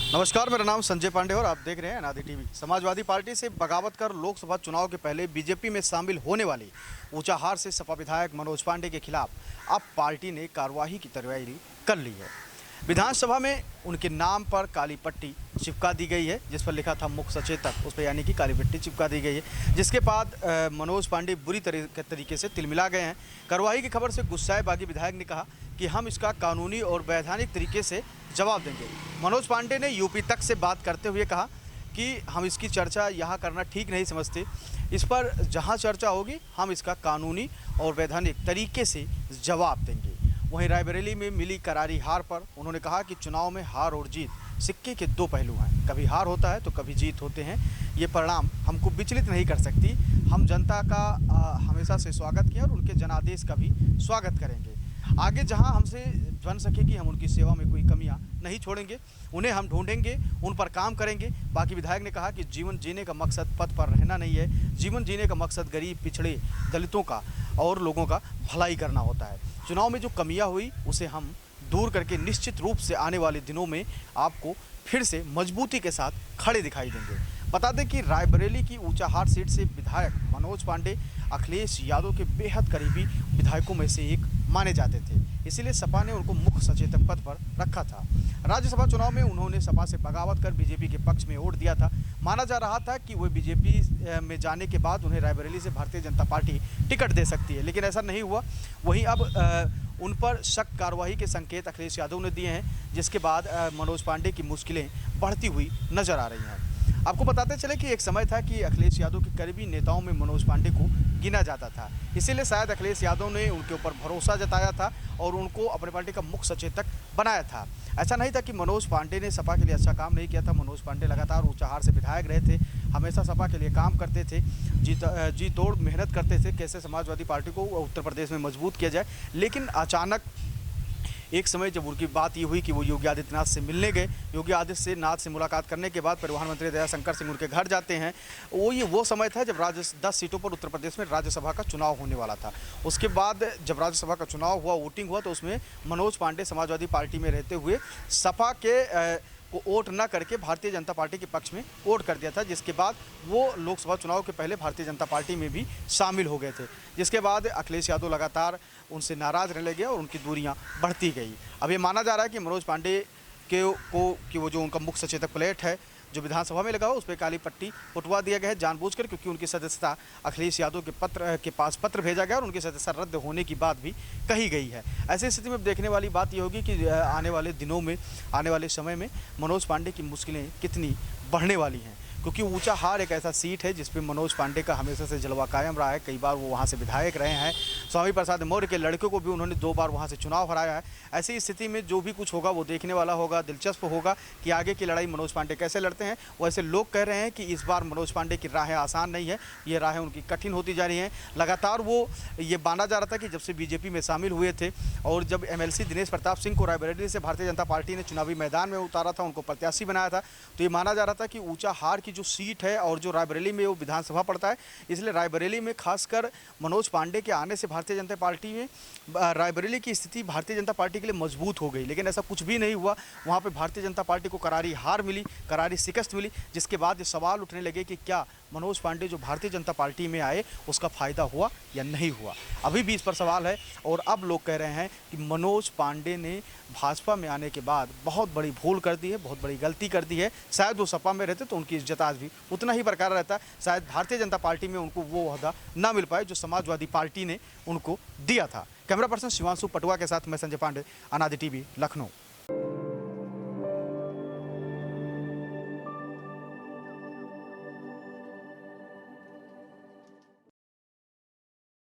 नमस्कार, मेरा नाम संजय पांडे और आप देख रहे हैं अनादि टीवी। समाजवादी पार्टी से बगावत कर लोकसभा चुनाव के पहले बीजेपी में शामिल होने वाले ऊंचाहार से सपा विधायक मनोज पांडे के खिलाफ अब पार्टी ने कार्रवाई की तैयारी कर ली है। विधानसभा में उनके नाम पर काली पट्टी चिपका दी गई है, जिस पर लिखा था मुख्य सचेतक, उस पर यानी कि काली पट्टी चिपका दी गई है, जिसके बाद मनोज पांडे बुरी तरीके से तिलमिला गए हैं। कार्रवाई की खबर से गुस्साए बागी विधायक ने कहा कि हम इसका कानूनी और वैधानिक तरीके से जवाब देंगे। मनोज पांडे ने यूपी तक से बात करते हुए कहा कि हम इसकी चर्चा यहाँ करना ठीक नहीं समझते। इस पर जहाँ चर्चा होगी हम इसका कानूनी और वैधानिक तरीके से जवाब देंगे। वहीं रायबरेली में मिली करारी हार पर उन्होंने कहा कि चुनाव में हार और जीत सिक्के के दो पहलू हैं, कभी हार होता है तो कभी जीत होते हैं। ये परिणाम हमको विचलित नहीं कर सकती। हम जनता का हमेशा से स्वागत किया और उनके जनादेश का भी स्वागत करेंगे। आगे जहां हमसे बन सकेगी हम उनकी सेवा में कोई कमियां नहीं छोड़ेंगे, उन्हें हम ढूंढेंगे, उन पर काम करेंगे। बाकी विधायक ने कहा कि जीवन जीने का मकसद पद पर रहना नहीं है, जीवन जीने का मकसद गरीब, पिछड़े, दलितों का और लोगों का भलाई करना होता है। चुनाव में जो कमियां हुई उसे हम दूर करके निश्चित रूप से आने वाले दिनों में आपको फिर से मजबूती के साथ खड़े दिखाई देंगे। बता दें कि रायबरेली की ऊंचाहार सीट से विधायक मनोज पांडे अखिलेश यादव के बेहद करीबी विधायकों में से एक माने जाते थे, इसीलिए सपा ने उनको मुख्य सचेतक पद पर रखा था। राज्यसभा चुनाव में उन्होंने सपा से बगावत कर बीजेपी के पक्ष में वोट दिया था। माना जा रहा था कि वे बीजेपी में जाने के बाद उन्हें रायबरेली से भारतीय जनता पार्टी टिकट दे सकती है, लेकिन ऐसा नहीं हुआ। वहीं अब उन पर सख्त कार्रवाई के संकेत अखिलेश यादव ने दिए हैं, जिसके बाद मनोज पांडे की मुश्किलें बढ़ती हुई नजर आ रही हैं। आपको बताते चले कि एक समय था कि अखिलेश यादव के करीबी नेताओं में मनोज पांडे को गिना जाता था, इसीलिए शायद अखिलेश यादव ने उनके ऊपर भरोसा जताया था और उनको अपनी पार्टी का मुख्य सचेतक बनाया था। ऐसा नहीं था कि मनोज पांडे ने सपा के लिए अच्छा काम नहीं किया था। मनोज पांडे लगातार ऊंचाहार से विधायक रहे थे, हमेशा सपा के लिए काम करते थे, जी तोड़ मेहनत करते थे कैसे समाजवादी पार्टी को उत्तर प्रदेश में मजबूत किया जाए। लेकिन अचानक एक समय जब उनकी बात ये हुई कि वो योगी आदित्यनाथ से मिलने गए, योगी आदित्यनाथ से मुलाकात करने के बाद परिवहन मंत्री दयाशंकर सिंह उनके घर जाते हैं। वो समय था जब 10 सीटों पर उत्तर प्रदेश में राज्यसभा का चुनाव होने वाला था। उसके बाद जब राज्यसभा का चुनाव हुआ, वोटिंग हुआ, तो उसमें मनोज पांडे समाजवादी पार्टी में रहते हुए सपा के को वोट न करके भारतीय जनता पार्टी के पक्ष में वोट कर दिया था, जिसके बाद वो लोकसभा चुनाव के पहले भारतीय जनता पार्टी में भी शामिल हो गए थे। जिसके बाद अखिलेश यादव लगातार उनसे नाराज़ रहने लगे और उनकी दूरियां बढ़ती गई। अब ये माना जा रहा है कि मनोज पांडे कि वो जो उनका मुख्य सचेतक प्लेट है जो विधानसभा में लगा हो, उस पर काली पट्टी उठवा दिया गया है जानबूझकर, क्योंकि उनकी सदस्यता अखिलेश यादव के पास पत्र भेजा गया और उनकी सदस्यता रद्द होने की बात भी कही गई है। ऐसी स्थिति में देखने वाली बात ये होगी कि आने वाले दिनों में, आने वाले समय में मनोज पांडे की मुश्किलें कितनी बढ़ने वाली हैं, क्योंकि ऊंचाहार एक ऐसा सीट है जिस पे मनोज पांडे का हमेशा से जलवा कायम रहा है। कई बार वो वहाँ से विधायक रहे हैं। स्वामी प्रसाद मौर्य के लड़के को भी उन्होंने 2 बार वहाँ से चुनाव हराया है। ऐसी स्थिति में जो भी कुछ होगा वो देखने वाला होगा, दिलचस्प होगा कि आगे की लड़ाई मनोज पांडे कैसे लड़ते हैं। वैसे लोग कह रहे हैं कि इस बार मनोज पांडे की राहें आसान नहीं है, ये राहें उनकी कठिन होती जा रही हैं। लगातार वो ये माना जा रहा था कि जब से बीजेपी में शामिल हुए थे और जब MLC दिनेश प्रताप सिंह को रायबरेली से भारतीय जनता पार्टी ने चुनावी मैदान में उतारा था, उनको प्रत्याशी बनाया था, तो ये माना जा रहा था कि ऊंचाहार की जो सीट है और जो रायबरेली में वो विधानसभा पड़ता है, इसलिए रायबरेली में खासकर मनोज पांडे के आने से भारतीय जनता पार्टी में रायबरेली की स्थिति भारतीय जनता पार्टी के लिए मजबूत हो गई। लेकिन ऐसा कुछ भी नहीं हुआ। वहाँ पे भारतीय जनता पार्टी को करारी हार मिली, करारी शिकस्त मिली, जिसके बाद ये सवाल उठने लगे कि क्या मनोज पांडे जो भारतीय जनता पार्टी में आए उसका फ़ायदा हुआ या नहीं हुआ। अभी भी इस पर सवाल है और अब लोग कह रहे हैं कि मनोज पांडे ने भाजपा में आने के बाद बहुत बड़ी भूल कर दी है, बहुत बड़ी गलती कर दी है। शायद वो सपा में रहते तो उनकी इज्जत आज भी उतना ही बरकरार रहता। शायद भारतीय जनता पार्टी में उनको वो ओहदा ना मिल पाए जो समाजवादी पार्टी ने उनको दिया था। कैमरा पर्सन शिवांशु पटवा के साथ मैं संजय पांडे, अनादि टीवी, लखनऊ।